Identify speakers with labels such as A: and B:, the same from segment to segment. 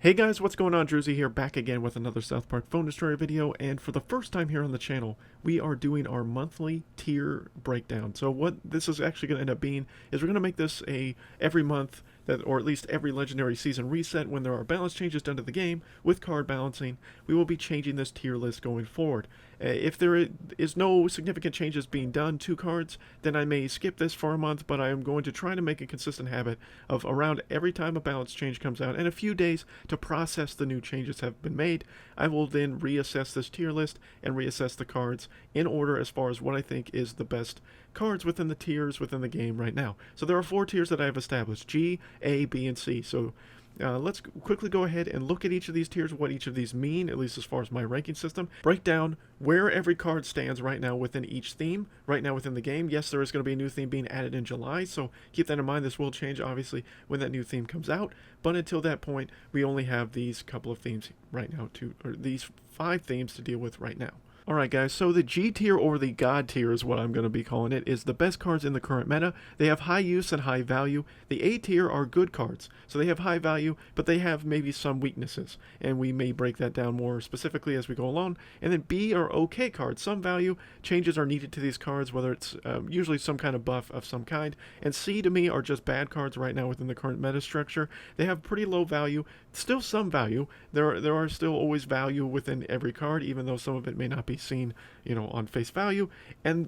A: Hey guys, what's going on? Druzy here, back again with another South Park Phone Destroyer video, and for the first time here on the channel, we are doing our monthly tier breakdown. So what this is actually going to end up being is we're going to make this a every month, or at least every legendary season reset when there are balance changes done to the game with card balancing. We will be changing this tier list going forward. If there is no significant changes being done to cards, then I may skip this for a month, but I am going to try to make a consistent habit of around every time a balance change comes out, and a few days to process the new changes have been made. I will then reassess this tier list and reassess the cards in order as far as what I think is the best cards within the tiers within the game right now. So there are 4 tiers that I have established: G, A, B, and C. So let's quickly go ahead and look at each of these tiers, what each of these mean, at least as far as my ranking system. Break down where every card stands right now within each theme, right now within the game. Yes, there is going to be a new theme being added in July, so keep that in mind. This will change, obviously, when that new theme comes out. But until that point, we only have these couple of themes right now, or these 5 themes to deal with right now. Alright guys, so the G tier, or the God tier is what I'm going to be calling it, is the best cards in the current meta. They have high use and high value. The A tier are good cards, so they have high value, but they have maybe some weaknesses, and we may break that down more specifically as we go along. And then B are okay cards, some value, changes are needed to these cards, whether it's usually some kind of buff of some kind. And C to me are just bad cards right now within the current meta structure. They have pretty low value, still some value. There are still always value within every card, even though some of it may not be seen, on face value,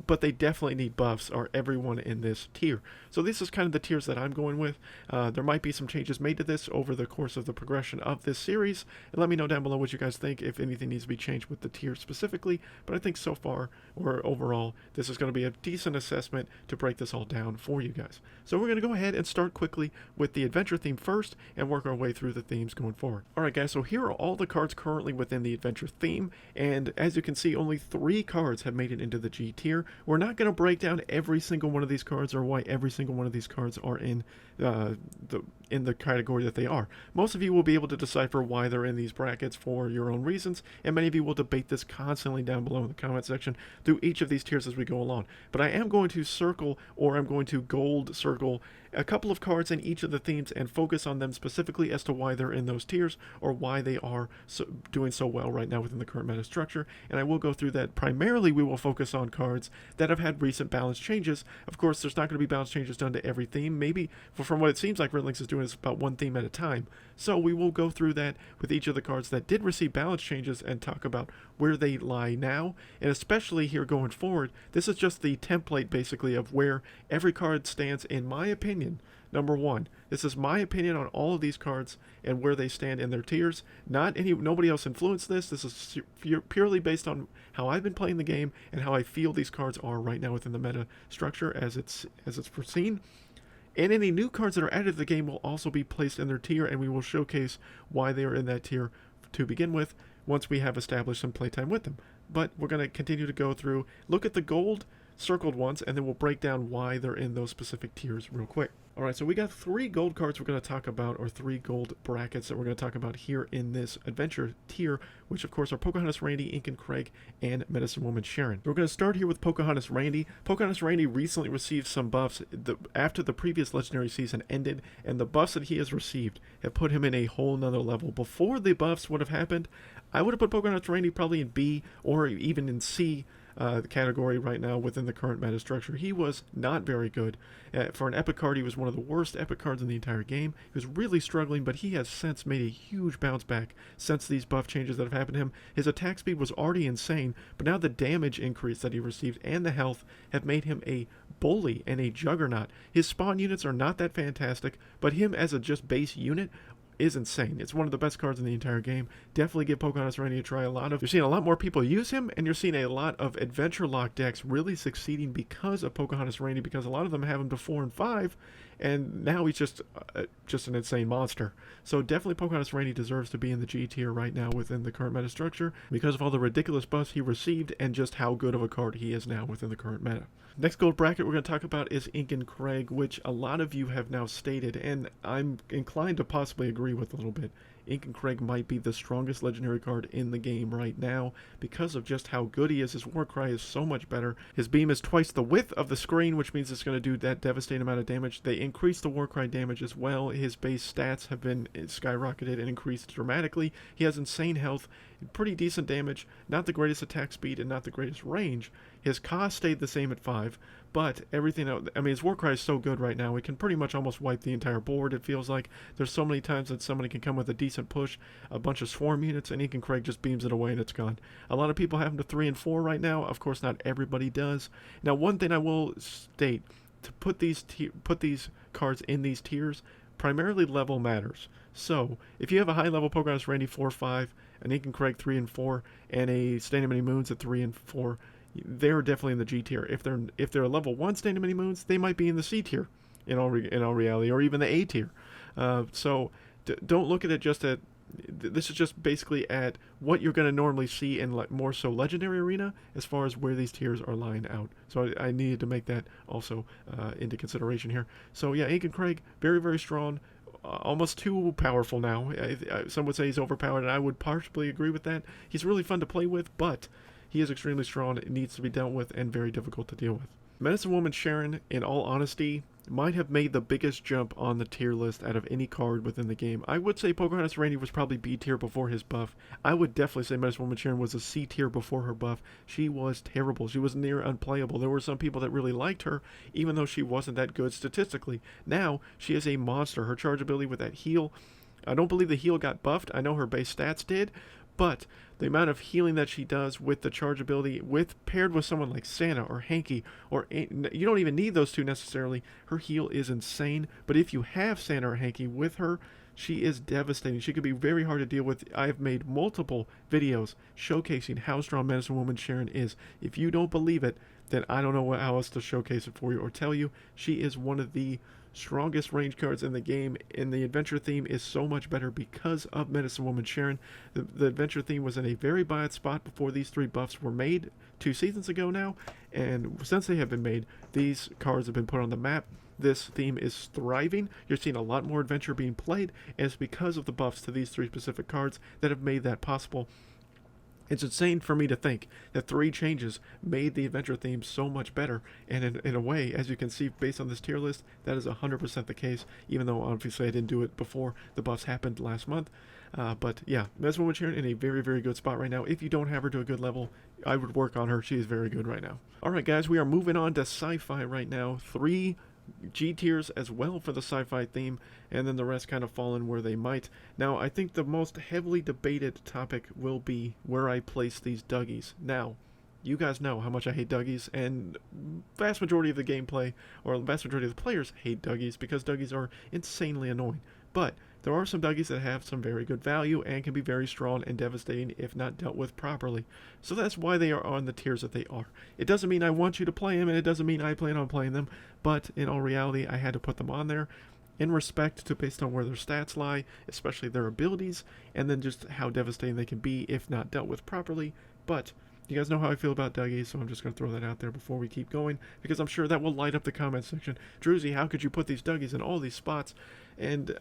A: but they definitely need buffs, or everyone in this tier. So this is kind of the tiers that I'm going with. There might be some changes made to this over the course of the progression of this series, and let me know down below what you guys think, if anything needs to be changed with the tier specifically. But I think so far, or overall, this is going to be a decent assessment to break this all down for you guys. So we're going to go ahead and start quickly with the adventure theme first, and work our way through the themes going forward. Alright guys, so here are all the cards currently within the adventure theme, and as you can see, only 3 cards have made it into the G tier. We're not going to break down every single one of these cards, or why every single one of these cards are in the category that they are. Most of you will be able to decipher why they're in these brackets for your own reasons, and many of you will debate this constantly down below in the comment section through each of these tiers as we go along. But I am going to circle, or I'm going to gold circle, a couple of cards in each of the themes and focus on them specifically as to why they're in those tiers, or why they are doing so well right now within the current meta structure. And I will go through that. Primarily, we will focus on cards that have had recent balance changes. Of course, there's not going to be balance changes done to every theme. Maybe, from what it seems like Red Links is doing, is about 1 theme at a time. So we will go through that with each of the cards that did receive balance changes and talk about where they lie now. And especially here going forward, this is just the template basically of where every card stands, in my opinion. Number 1, this is my opinion on all of these cards and where they stand in their tiers. Nobody else influenced this. This is purely based on how I've been playing the game and how I feel these cards are right now within the meta structure as it's foreseen. And any new cards that are added to the game will also be placed in their tier, and we will showcase why they are in that tier to begin with once we have established some playtime with them. But we're going to continue to go through, look at the gold circled ones, and then we'll break down why they're in those specific tiers real quick. Alright, so we got 3 gold cards we're going to talk about, or 3 gold brackets that we're going to talk about here in this adventure tier, which of course are Pocahontas Randy, Incan Craig, and Medicine Woman Sharon. We're going to start here with Pocahontas Randy. Pocahontas Randy recently received some buffs after the previous legendary season ended, and the buffs that he has received have put him in a whole nother level. Before the buffs would have happened, I would have put Pocahontas Randy probably in B, or even in C category right now within the current meta structure. He was not very good. For an epic card, he was one of the worst epic cards in the entire game. He was really struggling, but he has since made a huge bounce back since these buff changes that have happened to him. His attack speed was already insane, but now the damage increase that he received and the health have made him a bully and a juggernaut. His spawn units are not that fantastic, but him as a just base unit is insane. It's one of the best cards in the entire game. Definitely give Pocahontas Randy a try. You're seeing a lot more people use him, and you're seeing a lot of adventure lock decks really succeeding because of Pocahontas Randy, because a lot of them have him to 4 and 5, and now he's just an insane monster. So definitely Pocahontas Randy deserves to be in the G tier right now within the current meta structure because of all the ridiculous buffs he received and just how good of a card he is now within the current meta. Next gold bracket we're going to talk about is Incan Craig, which a lot of you have now stated, and I'm inclined to possibly agree with a little bit. Incan Craig might be the strongest legendary card in the game right now because of just how good he is. His Warcry is so much better. His beam is twice the width of the screen, which means it's going to do that devastating amount of damage. They increased the Warcry damage as well. His base stats have been skyrocketed and increased dramatically. He has insane health, pretty decent damage, not the greatest attack speed and not the greatest range. His cost stayed the same at 5, but everything else, I mean, his Warcry is so good right now, it can pretty much almost wipe the entire board, it feels like. There's so many times that somebody can come with a decent push, a bunch of swarm units, and Incan Craig just beams it away and it's gone. A lot of people have him to 3 and 4 right now. Of course, not everybody does. Now, one thing I will state, to put these cards in these tiers, primarily level matters. So, if you have a high level Pocahontas Randy 4-5, an Incan Craig 3 and 4, and a Standing Many Moons at 3 and 4, they're definitely in the G tier. If they're a level 1 Standing Many Moons, they might be in the C tier, in all reality, or even the A tier. So don't look at it just at. This is just basically at what you're going to normally see in more so Legendary Arena as far as where these tiers are lying out. So I needed to make that also into consideration here. So yeah, Incan Craig, very, very strong. Almost too powerful now. Some would say he's overpowered, and I would partially agree with that. He's really fun to play with, but he is extremely strong. It needs to be dealt with and very difficult to deal with. Medicine Woman Sharon, in all honesty, might have made the biggest jump on the tier list out of any card within the game. I would say Pocahontas Randy was probably B tier before his buff. I would definitely say Medicine Woman Sharon was a C tier before her buff. She was terrible. She was near unplayable. There were some people that really liked her, even though she wasn't that good statistically. Now, she is a monster. Her charge ability with that heal, I don't believe the heal got buffed. I know her base stats did, but the amount of healing that she does with the charge ability, paired with someone like Santa or Hanky, or you don't even need those two necessarily. Her heal is insane. But if you have Santa or Hanky with her, she is devastating. She could be very hard to deal with. I've made multiple videos showcasing how strong Medicine Woman Sharon is. If you don't believe it, then I don't know how else to showcase it for you or tell you. She is one of the strongest range cards in the game, and the adventure theme is so much better because of Medicine Woman Sharon. The adventure theme was in a very bad spot before these 3 buffs were made 2 seasons ago now, and since they have been made, these cards have been put on the map. This theme is thriving. You're seeing a lot more adventure being played, and it's because of the buffs to these 3 specific cards that have made that possible. It's insane for me to think that 3 changes made the adventure theme so much better, and in a way, as you can see based on this tier list, that is 100% the case, even though obviously I didn't do it before the buffs happened last month. But yeah, Medicine Woman Sharon in a very, very good spot right now. If you don't have her to a good level, I would work on her. She is very good right now. Alright guys, we are moving on to Sci-Fi right now. 3 G tiers as well for the Sci-Fi theme, and then the rest kind of fall in where they might. Now, I think the most heavily debated topic will be where I place these Dougies. Now, you guys know how much I hate Dougies, and vast majority of the gameplay, or the vast majority of the players, hate Dougies because Dougies are insanely annoying. But there are some Dougies that have some very good value and can be very strong and devastating if not dealt with properly. So that's why they are on the tiers that they are. It doesn't mean I want you to play them, and it doesn't mean I plan on playing them, but in all reality, I had to put them on there in respect to based on where their stats lie, especially their abilities, and then just how devastating they can be if not dealt with properly. But you guys know how I feel about Dougies, so I'm just going to throw that out there before we keep going, because I'm sure that will light up the comment section. Druzy, how could you put these Dougies in all these spots? And,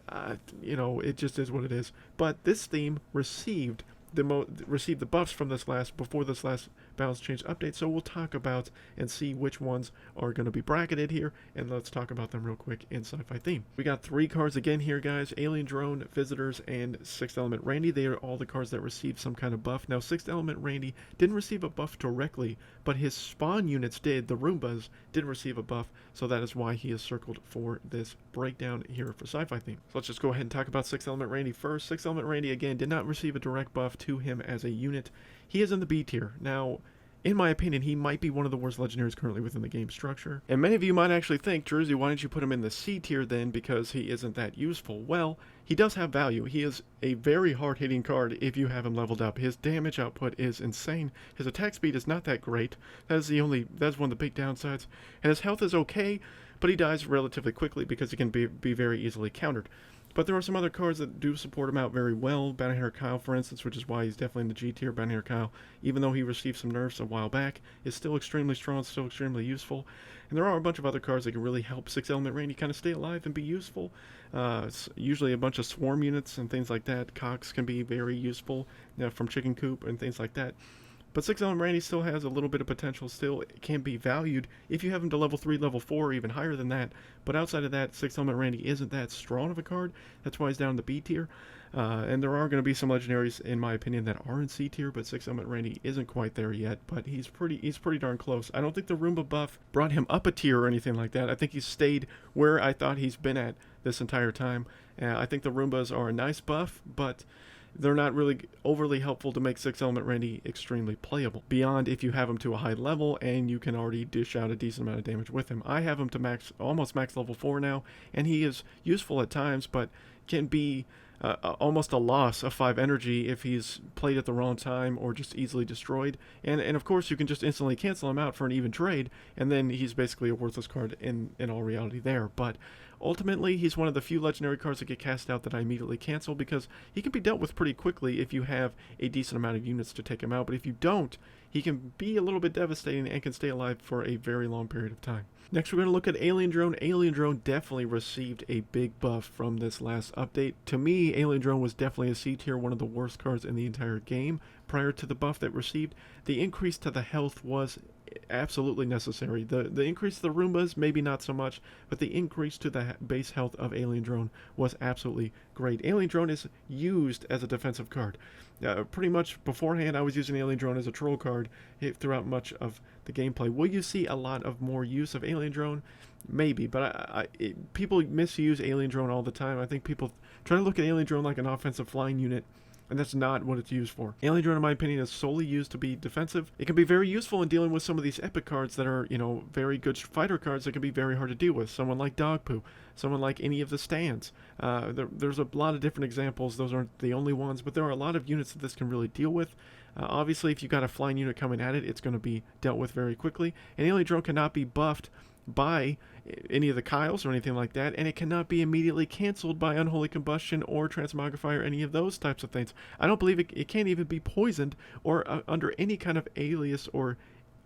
A: you know, it just is what it is. But this theme received the buffs from before this last balance change update, so we'll talk about and see which ones are going to be bracketed here, and let's talk about them real quick in Sci-Fi theme. We got 3 cards again here, guys: Alien Drone, Visitors, and 6th Element Randy. They are all the cards that received some kind of buff. Now, 6th Element Randy didn't receive a buff directly, but his spawn units did. The Roombas did receive a buff, so that is why he is circled for this breakdown here for Sci-Fi theme. So let's just go ahead and talk about 6th Element Randy first. 6th Element Randy, again, did not receive a direct buff to him as a unit. He is in the B tier. Now, in my opinion, he might be one of the worst legendaries currently within the game structure. And many of you might actually think, Druzy, why didn't you put him in the C tier then, because he isn't that useful? Well, he does have value. He is a very hard-hitting card if you have him leveled up. His damage output is insane. His attack speed is not that great. That's one of the big downsides. And his health is okay, but he dies relatively quickly because he can be very easily countered. But there are some other cards that do support him out very well. Bounty Hunter Kyle, for instance, which is why he's definitely in the G tier. Bounty Hunter Kyle, even though he received some nerfs a while back, is still extremely strong, still extremely useful. And there are a bunch of other cards that can really help 6-element Randy kind of stay alive and be useful. It's usually a bunch of swarm units and things like that. Cox can be very useful from Chicken Coop and things like that. But 6-element Randy still has a little bit of potential, still can be valued if you have him to level 3, level 4, or even higher than that. But outside of that, 6-element Randy isn't that strong of a card. That's why he's down in the B tier. And there are going to be some legendaries, in my opinion, that are in C tier, but 6-element Randy isn't quite there yet. But he's pretty darn close. I don't think the Roomba buff brought him up a tier or anything like that. I think he's stayed where I thought he's been at this entire time. I think the Roombas are a nice buff, but they're not really overly helpful to make 6-element Randy extremely playable, beyond if you have him to a high level and you can already dish out a decent amount of damage with him. I have him to almost max level 4 now, and he is useful at times, but can be almost a loss of 5 energy if he's played at the wrong time or just easily destroyed. And of course you can just instantly cancel him out for an even trade, and then he's basically a worthless card in all reality there. But ultimately, he's one of the few legendary cards that get cast out that I immediately cancel, because he can be dealt with pretty quickly if you have a decent amount of units to take him out. But if you don't, he can be a little bit devastating and can stay alive for a very long period of time. Next, we're going to look at Alien Drone. Alien Drone definitely received a big buff from this last update. To me, Alien Drone was definitely a C tier, one of the worst cards in the entire game prior to the buff that received. The increase to the health was absolutely necessary. The increase to the Roombas, maybe not so much, but the increase to the base health of Alien Drone was absolutely great. Alien Drone is used as a defensive card. Pretty much beforehand, I was using Alien Drone as a troll card throughout much of the gameplay. Will you see a lot of more use of Alien Drone? Maybe, but people misuse Alien Drone all the time. I think people try to look at Alien Drone like an offensive flying unit, and that's not what it's used for. Alien Drone, in my opinion, is solely used to be defensive. It can be very useful in dealing with some of these epic cards that are, very good fighter cards that can be very hard to deal with. Someone like Dog Poo, someone like any of the stands. There's a lot of different examples. Those aren't the only ones, but there are a lot of units that this can really deal with. Obviously, if you've got a flying unit coming at it, it's going to be dealt with very quickly. And Alien Drone cannot be buffed by any of the Kyles or anything like that, and it cannot be immediately canceled by Unholy Combustion or Transmogrify or any of those types of things. I don't believe it can't even be poisoned or under any kind of alias or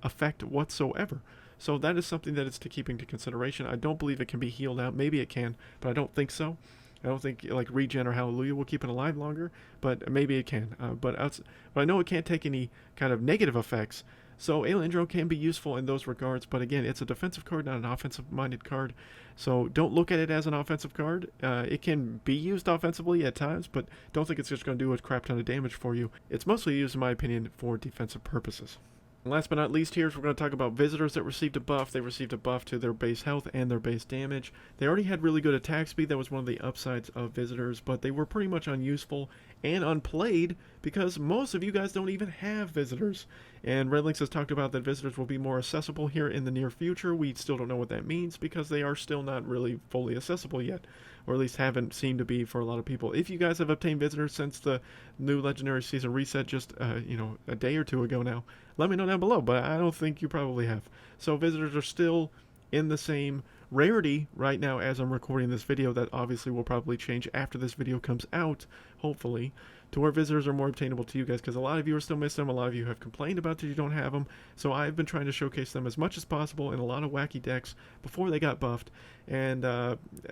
A: effect whatsoever. So that is something that is to keep into consideration. I don't believe it can be healed out. Maybe it can, but I don't think so. I don't think like Regen or Hallelujah will keep it alive longer, but maybe it can. But I know it can't take any kind of negative effects. So Alien Drone can be useful in those regards, but again, it's a defensive card, not an offensive-minded card. So don't look at it as an offensive card. It can be used offensively at times, but don't think it's just going to do a crap ton of damage for you. It's mostly used, in my opinion, for defensive purposes. And last but not least here, we're going to talk about visitors that received a buff. They received a buff to their base health and their base damage. They already had really good attack speed. That was one of the upsides of visitors, but they were pretty much unuseful and unplayed because most of you guys don't even have visitors. And Redlinks has talked about that visitors will be more accessible here in the near future. We still don't know what that means because they are still not really fully accessible yet, or at least haven't seemed to be for a lot of people. If you guys have obtained visitors since the new Legendary Season reset just, a day or two ago now, let me know down below, but I don't think you probably have. So visitors are still in the same rarity right now as I'm recording this video. That obviously will probably change after this video comes out, hopefully, to where visitors are more obtainable to you guys, because a lot of you are still missing them. A lot of you have complained about that you don't have them, so I've been trying to showcase them as much as possible in a lot of wacky decks before they got buffed. And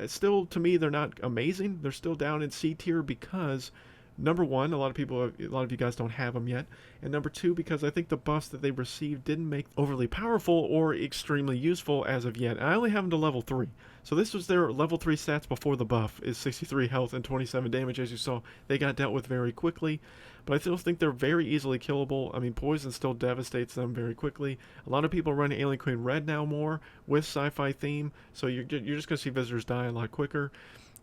A: still, to me, they're not amazing. They're still down in C tier because, number one, a lot of you guys don't have them yet, and number two, because I think the buffs that they received didn't make overly powerful or extremely useful as of yet. I only have them to level 3, so this was their level 3 stats before the buff, is 63 health and 27 damage. As you saw, they got dealt with very quickly, but I still think they're very easily killable. I mean, poison still devastates them very quickly. A lot of people run Alien Queen Red now more with sci-fi theme, so you're just going to see visitors die a lot quicker.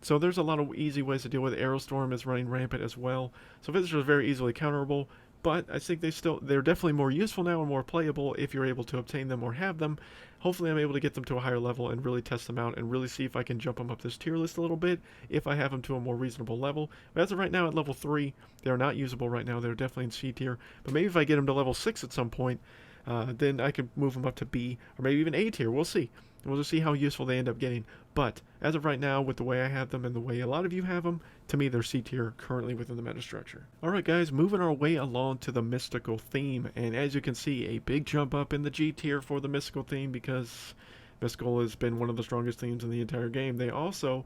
A: So there's a lot of easy ways to deal with it. Aerostorm is running rampant as well. So visitors are very easily counterable, but I think they're definitely more useful now and more playable if you're able to obtain them or have them. Hopefully I'm able to get them to a higher level and really test them out and really see if I can jump them up this tier list a little bit if I have them to a more reasonable level. But as of right now at level 3, they're not usable right now. They're definitely in C tier. But maybe if I get them to level 6 at some point, then I could move them up to B or maybe even A tier. We'll see. We'll just see how useful they end up getting. But as of right now, with the way I have them and the way a lot of you have them, to me they're C tier currently within the meta structure. Alright guys, moving our way along to the mystical theme, and as you can see, a big jump up in the G tier for the mystical theme because mystical has been one of the strongest themes in the entire game. They also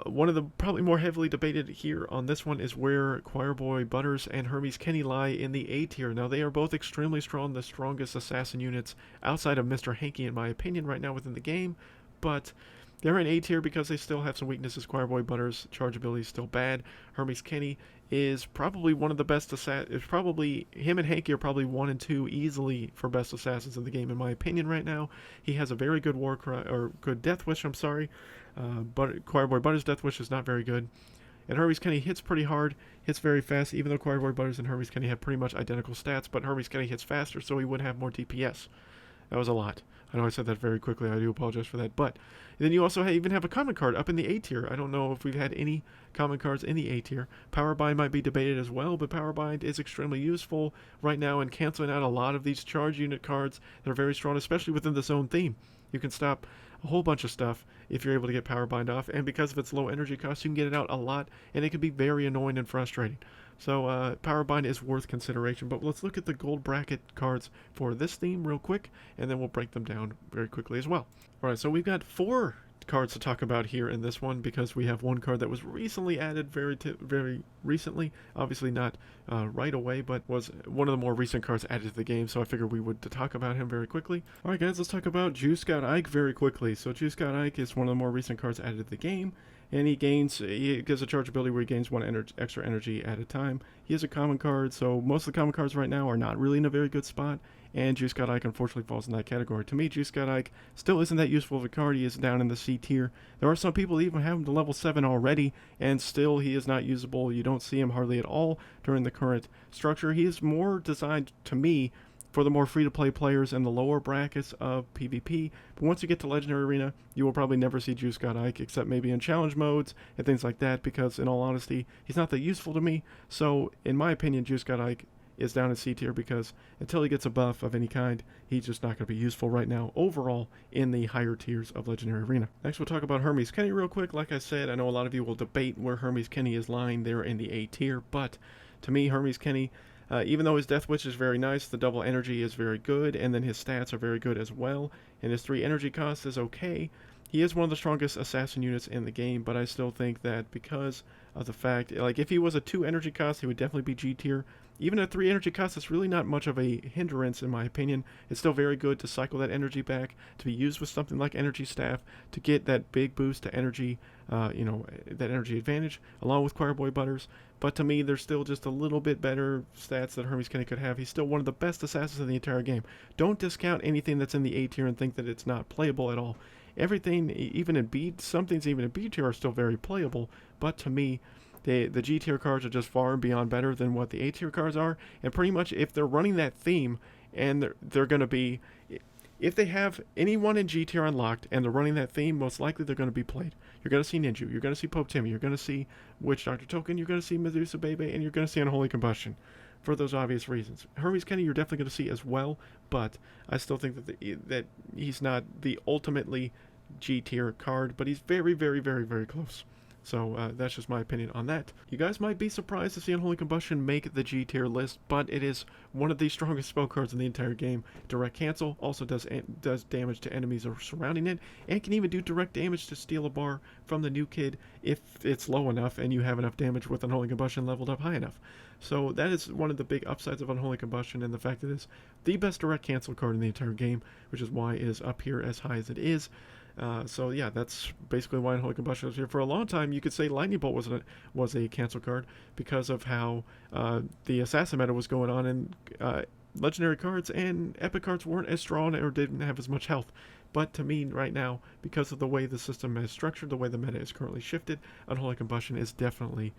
A: one of the probably more heavily debated here on this one is where Choir Boy Butters and Hermes Kenny lie in the A tier. Now they are both extremely strong, the strongest assassin units outside of Mr. Hanky in my opinion right now within the game, but they're in A tier because they still have some weaknesses. Choir Boy Butters' chargeability is still bad. Hermes Kenny is probably one of the best assassins. Probably him and Hanky are probably 1 and 2 easily for best assassins in the game in my opinion right now. He has a very good good Death Wish. I'm sorry, but Choir Boy Butters' Death Wish is not very good. And Hermes Kenny hits pretty hard, hits very fast, even though Choir Boy Butters and Hermes Kenny have pretty much identical stats, but Hermes Kenny hits faster, so he would have more DPS. That was a lot. I know I said that very quickly. I do apologize for that. But then you also even have a common card up in the A tier. I don't know if we've had any common cards in the A tier. Power Bind might be debated as well, but Power Bind is extremely useful right now in canceling out a lot of these charge unit cards that are very strong, especially within the zone theme. You can stop a whole bunch of stuff if you're able to get Power Bind off, and because of its low energy cost, you can get it out a lot, and it can be very annoying and frustrating. So Power Bind is worth consideration, but let's look at the gold bracket cards for this theme real quick, and then we'll break them down very quickly as well. Alright, so we've got 4 cards to talk about here in this one because we have one card that was recently added very recently, obviously not right away, but was one of the more recent cards added to the game, so I figured we would talk about him very quickly. Alright guys, let's talk about Juice Scout Ike very quickly. So Juice Scout Ike is one of the more recent cards added to the game, and he gives a charge ability where he gains 1 extra energy at a time. He is a common card, so most of the common cards right now are not really in a very good spot, and Juice Scout Ike unfortunately falls in that category. To me, Juice Scout Ike still isn't that useful of a card. He is down in the C tier. There are some people that even have him to level 7 already, and still he is not usable. You don't see him hardly at all during the current structure. He is more designed, to me, for the more free-to-play players in the lower brackets of PvP. But once you get to Legendary Arena, you will probably never see Juice Scout Ike, except maybe in challenge modes and things like that, because in all honesty, he's not that useful to me. So, in my opinion, Juice Scout Ike is down in C tier because until he gets a buff of any kind, he's just not going to be useful right now overall in the higher tiers of Legendary Arena. Next, we'll talk about Hermes Kenny real quick. Like I said, I know a lot of you will debate where Hermes Kenny is lying there in the A tier, but to me, Hermes Kenny, even though his Death Wish is very nice, the double energy is very good, and then his stats are very good as well, and his 3 energy cost is okay. He is one of the strongest assassin units in the game, but I still think that because of the fact, like if he was a 2 energy cost, he would definitely be G tier. Even at 3 energy cost, it's really not much of a hindrance in my opinion. It's still very good to cycle that energy back, to be used with something like Energy Staff, to get that big boost to energy, that energy advantage, along with Choir Boy Butters. But to me, there's still just a little bit better stats that Hermes Kenny could have. He's still one of the best assassins in the entire game. Don't discount anything that's in the A tier and think that it's not playable at all. Everything, even in B, some things even in B tier are still very playable, but to me, the G tier cards are just far and beyond better than what the A tier cards are, and pretty much if they're running that theme, and they're going to be, if they have anyone in G tier unlocked and they're running that theme, most likely they're going to be played. You're going to see Ninja, you're going to see Pope Timmy, you're going to see Witch Doctor Token, you're going to see Medusa Bebe, and you're going to see Unholy Combustion. For those obvious reasons. Hermes Kenny you're definitely going to see as well, but I still think that he's not the ultimately G tier card, but he's very, very, very, very close. So that's just my opinion on that. You guys might be surprised to see Unholy Combustion make the G tier list, but it is one of the strongest spell cards in the entire game. Direct Cancel also does damage to enemies surrounding it, and can even do direct damage to steal a bar from the new kid if it's low enough and you have enough damage with Unholy Combustion leveled up high enough. So that is one of the big upsides of Unholy Combustion, and the fact that it is the best direct cancel card in the entire game, which is why it is up here as high as it is. So yeah, that's basically why Unholy Combustion was here. For a long time, you could say Lightning Bolt was a cancel card because of how the Assassin meta was going on, and Legendary cards and Epic cards weren't as strong or didn't have as much health. But to me, right now, because of the way the system is structured, the way the meta is currently shifted, Unholy Combustion is definitely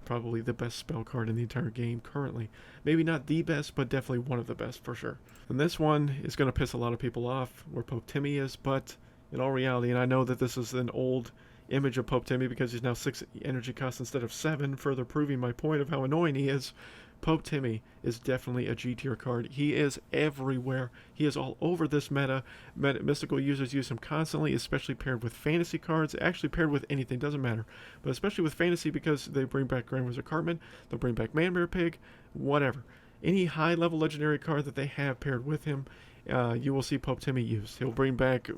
A: probably the best spell card in the entire game currently. Maybe not the best, but definitely one of the best for sure. And this one is going to piss a lot of people off, where Pope Timmy is, but in all reality, and I know that this is an old image of Pope Timmy because he's now 6 energy costs instead of 7, further proving my point of how annoying he is, Pope Timmy is definitely a G tier card. He is everywhere. He is all over this meta. Mystical users use him constantly, especially paired with fantasy cards. Actually, paired with anything, doesn't matter. But especially with fantasy because they bring back Grand Wizard Cartman, they'll bring back Manbear Pig, whatever. Any high level legendary card that they have paired with him, you will see Pope Timmy used. He'll bring back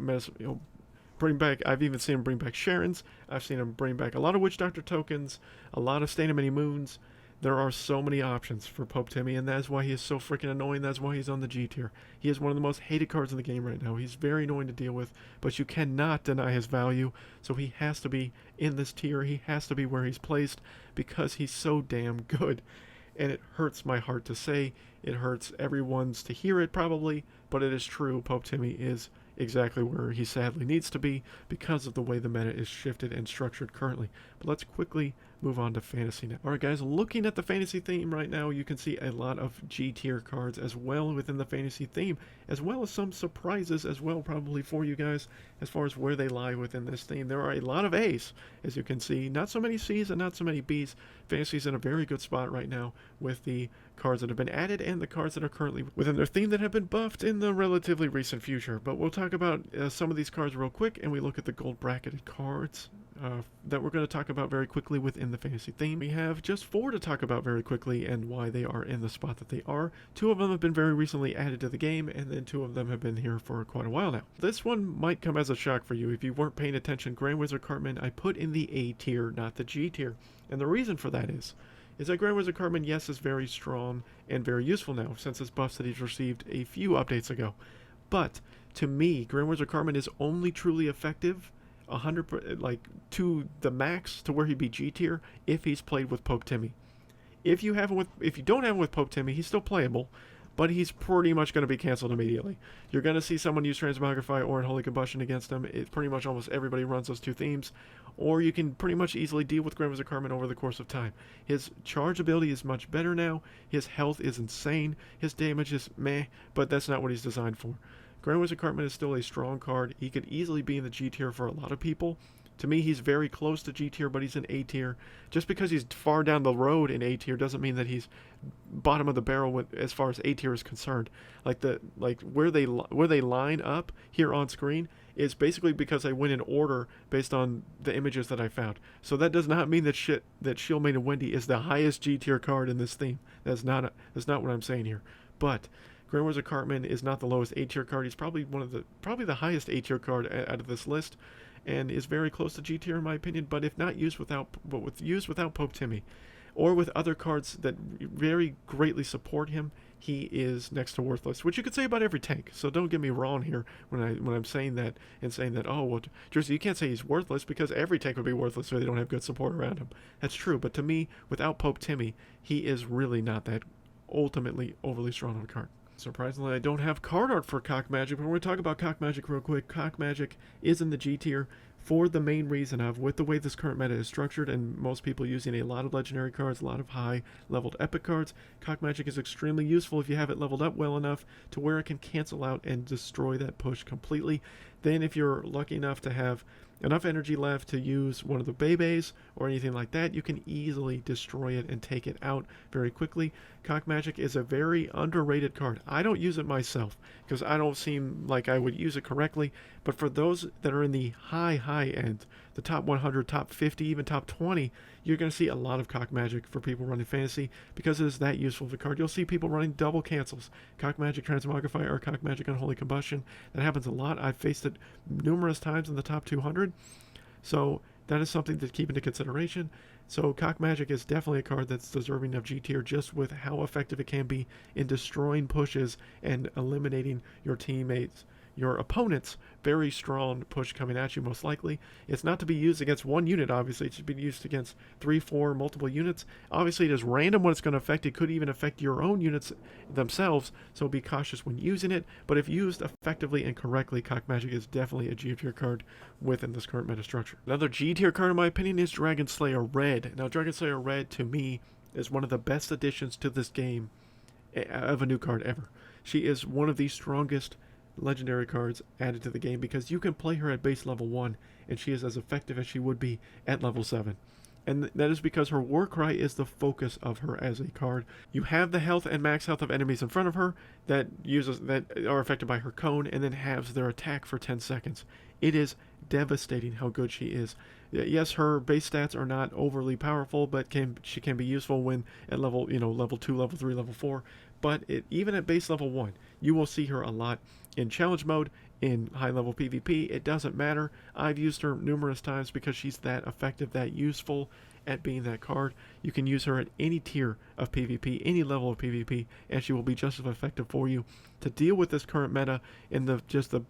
A: I've even seen him bring back Sharon's. I've seen him bring back a lot of Witch Doctor tokens, a lot of Stain of Many Moons. There are so many options for Pope Timmy, and that's why he is so freaking annoying. That's why he's on the G tier. He is one of the most hated cards in the game right now. He's very annoying to deal with, but you cannot deny his value, so he has to be in this tier. He has to be where he's placed because he's so damn good. And it hurts my heart to say, it hurts everyone's to hear it probably, but it is true. Pope Timmy is exactly where he sadly needs to be because of the way the meta is shifted and structured currently. But let's quickly move on to fantasy now. Alright guys, looking at the fantasy theme right now, you can see a lot of G tier cards as well within the fantasy theme, as well as some surprises as well probably for you guys as far as where they lie within this theme. There are a lot of A's, as you can see, not so many C's and not so many B's. Fantasy's in a very good spot right now with the cards that have been added and the cards that are currently within their theme that have been buffed in the relatively recent future. But we'll talk about some of these cards real quick, and we look at the gold bracketed cards that we're going to talk about very quickly within the fantasy theme. We have just 4 to talk about very quickly and why they are in the spot that they are. 2 of them have been very recently added to the game, and then 2 of them have been here for quite a while now. This one might come as a shock for you if you weren't paying attention. Grand Wizard Cartman I put in the A tier, not the G tier, and the reason for that is that Grand Wizard Cartman, yes, is very strong and very useful now since his buffs that he's received a few updates ago. But to me, Grand Wizard Cartman is only truly effective 100 to the max to where he'd be G tier if he's played with Pope Timmy. If you don't have him with Pope Timmy, he's still playable, but he's pretty much going to be canceled immediately. You're going to see someone use Transmogrify or Unholy Combustion against him. It's pretty much almost everybody runs those 2 themes, or you can pretty much easily deal with Grand Wizard Cartman over the course of time. His charge ability is much better now. His health is insane. His damage is meh, but that's not what he's designed for. Grand Wizard Cartman is still a strong card. He could easily be in the G tier for a lot of people. To me, he's very close to G tier, but he's in A tier. Just because he's far down the road in A tier doesn't mean that he's bottom of the barrel as far as A tier is concerned. Where they line up here on screen is basically because I went in order based on the images that I found. So that does not mean that Shieldmane and Wendy is the highest G tier card in this theme. That's not what I'm saying here. But Grand Wizard Cartman is not the lowest A tier card. He's probably the highest A tier card out of this list, and is very close to G tier in my opinion. But if not used without Pope Timmy, or with other cards that very greatly support him, he is next to worthless. Which you could say about every tank. So don't get me wrong here when I'm saying that and saying that, oh well, Jersey, you can't say he's worthless because every tank would be worthless if they don't have good support around him. That's true. But to me, without Pope Timmy, he is really not that ultimately overly strong of a card. Surprisingly, I don't have card art for Cock Magic, but we're going to talk about Cock Magic real quick. Cock Magic is in the G tier for the main reason of, with the way this current meta is structured and most people using a lot of legendary cards, a lot of high leveled epic cards, Cock Magic is extremely useful if you have it leveled up well enough to where it can cancel out and destroy that push completely. Then if you're lucky enough to have enough energy left to use one of the Beybes or anything like that, you can easily destroy it and take it out very quickly. Cock Magic is a very underrated card. I don't use it myself because I don't seem like I would use it correctly, but for those that are in the high end, the top 100, top 50, even top 20, you're going to see a lot of Cock Magic for people running fantasy because it is that useful of a card. You'll see people running double cancels, Cock Magic Transmogrify or Cock Magic Unholy Combustion. That happens a lot. I've faced it numerous times in the top 200. So that is something to keep into consideration. So Cock Magic is definitely a card that's deserving of G tier just with how effective it can be in destroying pushes and eliminating your teammates, your opponent's very strong push coming at you most likely. It's not to be used against one unit, obviously. It should be used against 3, 4, multiple units. Obviously, it is random what it's going to affect. It could even affect your own units themselves, so be cautious when using it. But if used effectively and correctly, Cock Magic is definitely a G tier card within this current meta structure. Another G tier card, in my opinion, is Dragon Slayer Red. Now, Dragon Slayer Red, to me, is one of the best additions to this game of a new card ever. She is one of the strongest legendary cards added to the game because you can play her at base level 1 and she is as effective as she would be at level 7. And that is because her war cry is the focus of her as a card. You have the health and max health of enemies in front of her that are affected by her cone, and then halves their attack for 10 seconds. It is devastating how good she is. Yes, her base stats are not overly powerful, but she can be useful when at level, level 2, level 3, level 4. But even at base level 1, you will see her a lot in challenge mode, in high level PvP. It doesn't matter. I've used her numerous times because she's that effective, that useful at being that card. You can use her at any tier of PvP, any level of PvP, and she will be just as effective for you to deal with this current meta and the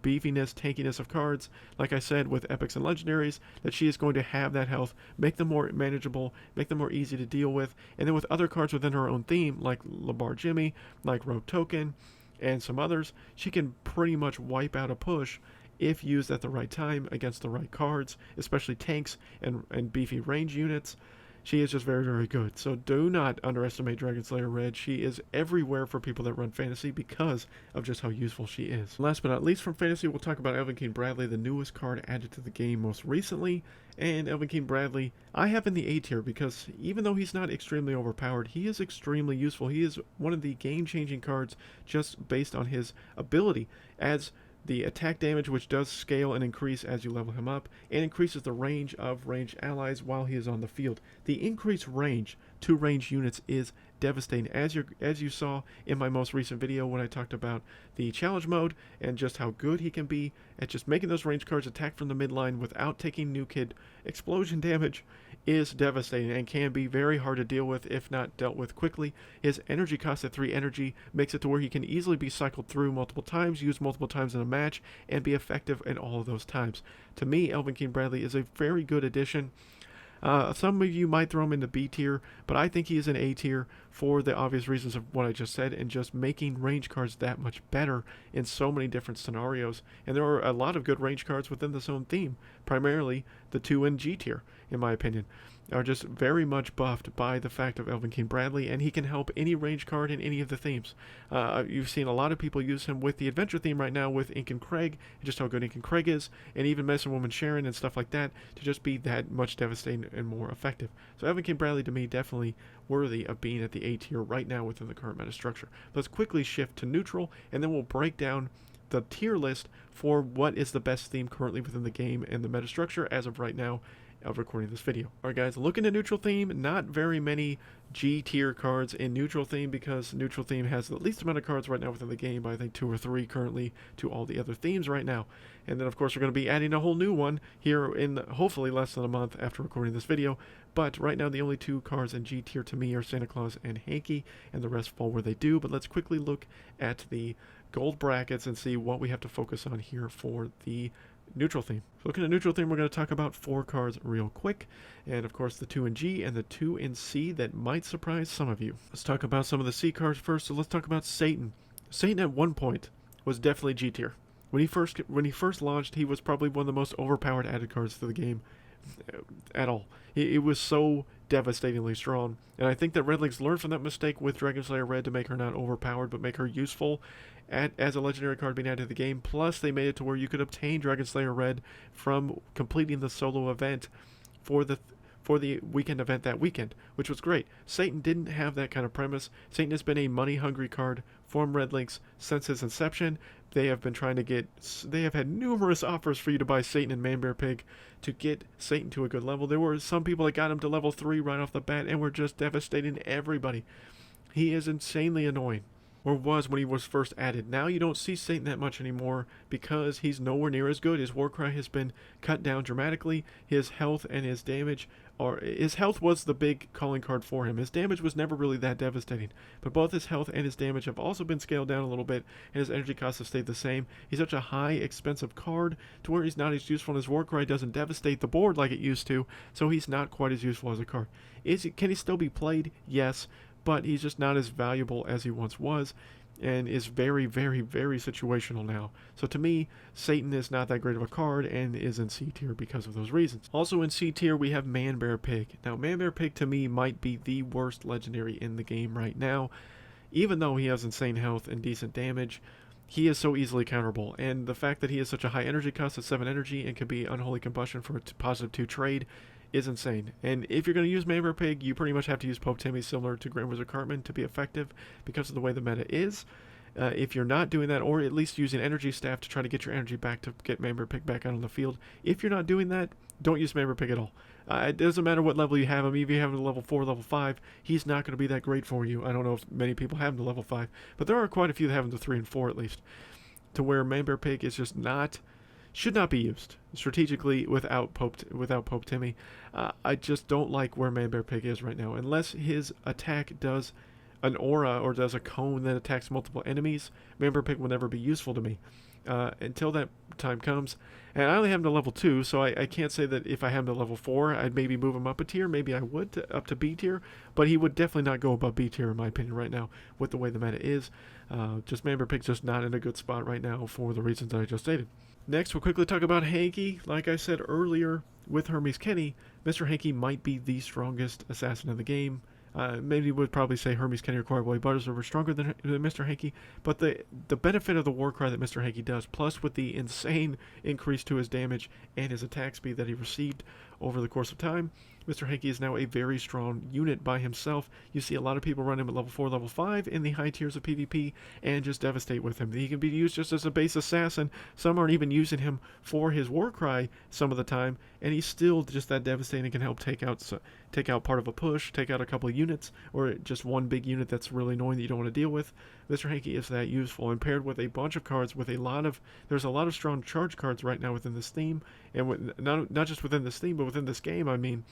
A: beefiness, tankiness of cards. Like I said, with epics and legendaries, that she is going to have that health, make them more manageable, make them more easy to deal with. And then with other cards within her own theme, like Labar Jimmy, like Rogue Token, and some others, she can pretty much wipe out a push if used at the right time against the right cards, especially tanks and beefy range units. She is just very, very good. So do not underestimate Dragon Slayer Red. She is everywhere for people that run fantasy because of just how useful she is. Last but not least from fantasy, we'll talk about Elven King Bradley, the newest card added to the game most recently. And Elven King Bradley, I have in the A tier because even though he's not extremely overpowered, he is extremely useful. He is one of the game-changing cards just based on his ability as the attack damage, which does scale and increase as you level him up, and increases the range of ranged allies while he is on the field. The increased range to ranged units is devastating, as you saw in my most recent video when I talked about the challenge mode and just how good he can be at just making those ranged cards attack from the midline without taking new kid explosion damage is devastating and can be very hard to deal with if not dealt with quickly. His energy cost at 3 energy makes it to where he can easily be cycled through multiple times, used multiple times in a match, and be effective in all of those times. To me, Elven King Bradley is a very good addition. Some of you might throw him into B tier, but I think he is in A tier for the obvious reasons of what I just said and just making range cards that much better in so many different scenarios. And there are a lot of good range cards within this own theme, primarily the 2 in G tier, in my opinion, are just very much buffed by the fact of Elven King Bradley, and he can help any range card in any of the themes. You've seen a lot of people use him with the adventure theme right now with Ink and Craig, just how good Ink and Craig is, and even Medicine Woman Sharon and stuff like that, to just be that much devastating and more effective. So Elven King Bradley, to me, definitely worthy of being at the A tier right now within the current meta structure. Let's quickly shift to neutral, and then we'll break down the tier list for what is the best theme currently within the game and the meta structure as of right now of recording this video. Alright guys, looking at neutral theme, not very many G tier cards in neutral theme because neutral theme has the least amount of cards right now within the game, by I think 2 or 3 currently to all the other themes right now. And then of course we're going to be adding a whole new one here in hopefully less than a month after recording this video. But right now the only 2 cards in G tier to me are Santa Claus and Hanky, and the rest fall where they do. But let's quickly look at the gold brackets and see what we have to focus on here for the neutral theme. So looking at neutral theme, we're going to talk about 4 cards real quick, and of course the 2 in G and the 2 in C that might surprise some of you. Let's talk about some of the C cards first. So let's talk about Satan. Satan at one point was definitely G tier. When he first launched, he was probably one of the most overpowered added cards to the game at all. It was so devastatingly strong, and I think that Red League's learned from that mistake with Dragon Slayer Red to make her not overpowered but make her useful as a legendary card being added to the game. Plus they made it to where you could obtain Dragon Slayer Red from completing the solo event for the weekend event that weekend, which was great. Satan didn't have that kind of premise. Satan has been a money-hungry card from Red Links since his inception. They have had numerous offers for you to buy Satan and Man Bear Pig to get Satan to a good level. There were some people that got him to level 3 right off the bat and were just devastating everybody. He is insanely annoying, or was when he was first added. Now you don't see Satan that much anymore because he's nowhere near as good. His Warcry has been cut down dramatically. His health and his damage his health was the big calling card for him. His damage was never really that devastating, but both his health and his damage have also been scaled down a little bit, and his energy costs have stayed the same. He's such a high, expensive card to where he's not as useful, and his Warcry doesn't devastate the board like it used to, so he's not quite as useful as a card. Can he still be played? Yes, but he's just not as valuable as he once was, and is very, very, very situational now. So to me, Satan is not that great of a card and is in C tier because of those reasons. Also in C tier, we have Man Bear Pig. Now, Man Bear Pig to me might be the worst legendary in the game right now. Even though he has insane health and decent damage, he is so easily counterable, and the fact that he has such a high energy cost of 7 energy and can be Unholy Combustion for a +2 trade is insane. And if you're going to use Member Pig, you pretty much have to use Pope Timmy similar to Grand Wizard Cartman to be effective because of the way the meta is. If you're not doing that, or at least using Energy Staff to try to get your energy back to get Member Pig back out on the field, if you're not doing that, don't use Member Pig at all. It doesn't matter what level you have him. Even if you have him to level 4, level 5, he's not going to be that great for you. I don't know if many people have him to level 5, but there are quite a few that have him to 3 and 4 at least, to where Member Pig is just should not be used strategically without Pope Timmy. I just don't like where Member Pig is right now. Unless his attack does an aura or does a cone that attacks multiple enemies, Member Pig will never be useful to me until that time comes. And I only have him to level 2, so I can't say that if I have him to level 4, I'd maybe move him up a tier. Maybe I would up to B tier, but he would definitely not go above B tier in my opinion right now with the way the meta is. Just Member Pig's just not in a good spot right now for the reasons that I just stated. Next, we'll quickly talk about Hanky. Like I said earlier, with Hermes Kenny, Mr. Hanky might be the strongest assassin in the game. Maybe would probably say Hermes Kenny or Choir Butters are stronger than Mr. Hanky, but the benefit of the Warcry that Mr. Hanky does, plus with the insane increase to his damage and his attack speed that he received over the course of time, Mr. Hanky is now a very strong unit by himself. You see a lot of people run him at level 4, level 5 in the high tiers of PvP and just devastate with him. He can be used just as a base assassin. Some aren't even using him for his Warcry some of the time, and he's still just that devastating and can help take out part of a push, take out a couple of units, or just one big unit that's really annoying that you don't want to deal with. Mr. Hanky is that useful, and paired with a bunch of cards with there's a lot of strong charge cards right now within this theme, and not just within this theme, but within this game, I mean,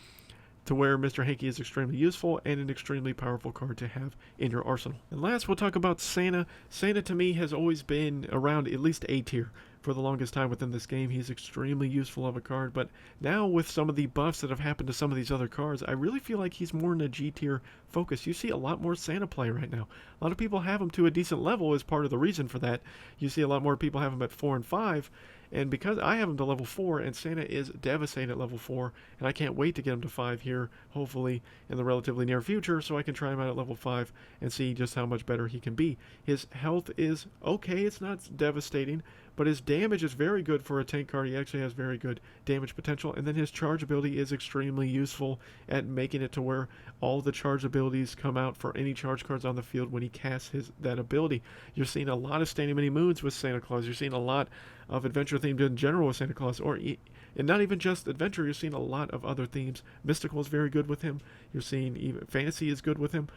A: to where Mr. Hanky is extremely useful and an extremely powerful card to have in your arsenal. And last, we'll talk about Santa. Santa, to me, has always been around at least A tier for the longest time within this game. He's extremely useful of a card, but now with some of the buffs that have happened to some of these other cards, I really feel like he's more in a G tier focus. You see a lot more Santa play right now. A lot of people have him to a decent level as part of the reason for that. You see a lot more people have him at 4 and 5, and because I have him to level 4, and Santa is devastating at level 4, and I can't wait to get him to 5 here, hopefully, in the relatively near future, so I can try him out at level 5 and see just how much better he can be. His health is okay, it's not devastating, but his damage is very good for a tank card. He actually has very good damage potential, and then his charge ability is extremely useful at making it to where all the charge abilities come out for any charge cards on the field when he casts that ability. You're seeing a lot of Standing Many Moons with Santa Claus. You're seeing a lot of adventure themed in general with Santa Claus, and not even just adventure. You're seeing a lot of other themes. Mystical is very good with him. You're seeing even fantasy is good with him.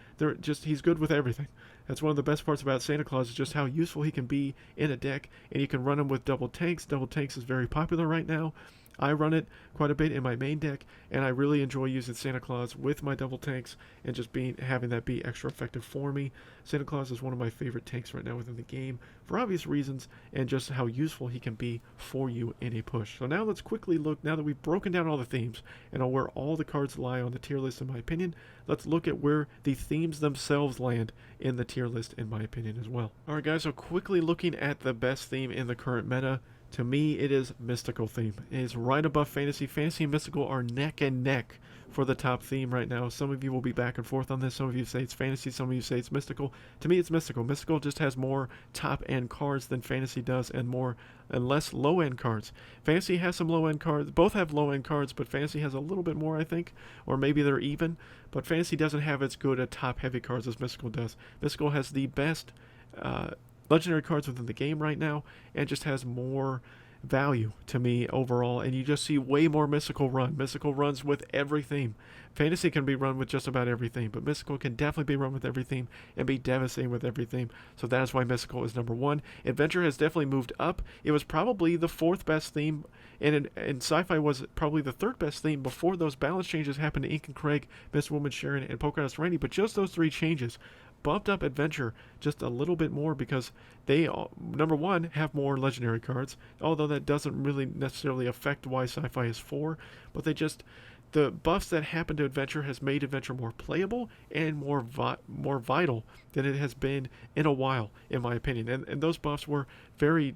A: He's good with everything. That's one of the best parts about Santa Claus is just how useful he can be in a deck, and you can run him with double tanks. Double tanks is very popular right now. I run it quite a bit in my main deck, and I really enjoy using Santa Claus with my double tanks and just having that be extra effective for me. Santa Claus is one of my favorite tanks right now within the game for obvious reasons, and just how useful he can be for you in a push. So now let's quickly look, now that we've broken down all the themes and where all the cards lie on the tier list in my opinion, let's look at where the themes themselves land in the tier list in my opinion as well. Alright guys, so quickly looking at the best theme in the current meta, to me, it is Mystical theme. It is right above Fantasy. Fantasy and Mystical are neck and neck for the top theme right now. Some of you will be back and forth on this. Some of you say it's Fantasy. Some of you say it's Mystical. To me, it's Mystical. Mystical just has more top-end cards than Fantasy does and less low-end cards. Fantasy has some low-end cards. Both have low-end cards, but Fantasy has a little bit more, I think. Or maybe they're even. But Fantasy doesn't have as good a top-heavy cards as Mystical does. Mystical has the best legendary cards within the game right now, and just has more value to me overall, and you just see way more Mystical run. Mystical runs with every theme. Fantasy can be run with just about every theme, but Mystical can definitely be run with every theme and be devastating with every theme, so that is why Mystical is number 1. Adventure has definitely moved up. It was probably the 4th best theme, and Sci-Fi was probably the 3rd best theme before those balance changes happened to Ink and Craig, Miss Woman Sharon, and Pocahontas Randy, but just those 3 changes bumped up Adventure just a little bit more because they, number 1, have more legendary cards, although that doesn't really necessarily affect why Sci-Fi is 4, but the buffs that happened to Adventure has made Adventure more playable and more vital than it has been in a while, in my opinion, and those buffs were very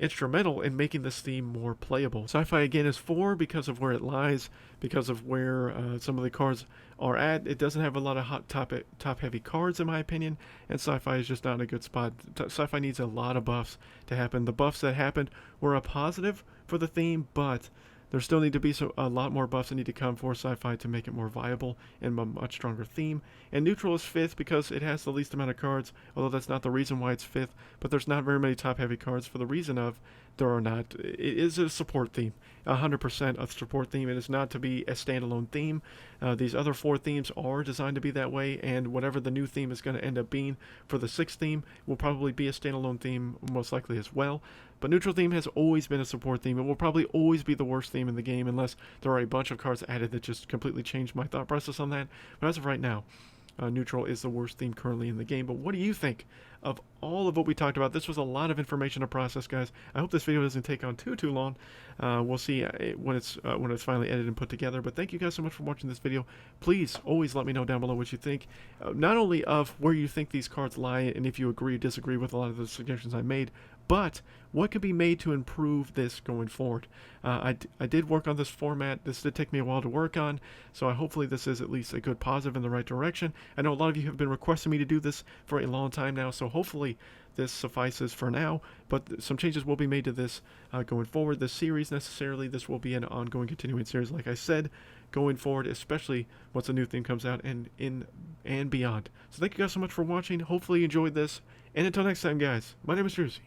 A: instrumental in making this theme more playable. Sci-Fi again is 4 because of where it lies, because of where some of the cards are at. It doesn't have a lot of hot top heavy cards in my opinion, and Sci-Fi is just not in a good spot. Sci-Fi needs a lot of buffs to happen. The buffs that happened were a positive for the theme, but There still need to be a lot more buffs that need to come for Sci-fi to make it more viable and a much stronger theme. And neutral is 5th because it has the least amount of cards, although that's not the reason why it's 5th. But there's not very many top-heavy cards for the reason of there are not. It is a support theme, 100% a support theme. It is not to be a standalone theme. These other 4 themes are designed to be that way, and whatever the new theme is going to end up being for the 6th theme will probably be a standalone theme, most likely as well. But neutral theme has always been a support theme. It will probably always be the worst theme in the game unless there are a bunch of cards added that just completely change my thought process on that. But as of right now, neutral is the worst theme currently in the game. But what do you think of all of what we talked about? This was a lot of information to process, guys. I hope this video doesn't take on too long. We'll see when it's finally edited and put together. But thank you guys so much for watching this video. Please always let me know down below what you think, not only of where you think these cards lie and if you agree or disagree with a lot of the suggestions I made, but what could be made to improve this going forward. I did work on this format. This did take me a while to work on, so hopefully this is at least a good positive in the right direction. I know a lot of you have been requesting me to do this for a long time now, so hopefully this suffices for now, but some changes will be made to this going forward. This series necessarily, this will be an ongoing continuing series, like I said, going forward, especially once a new theme comes out and beyond. So thank you guys so much for watching. Hopefully you enjoyed this, and until next time, guys, my name is Jersey.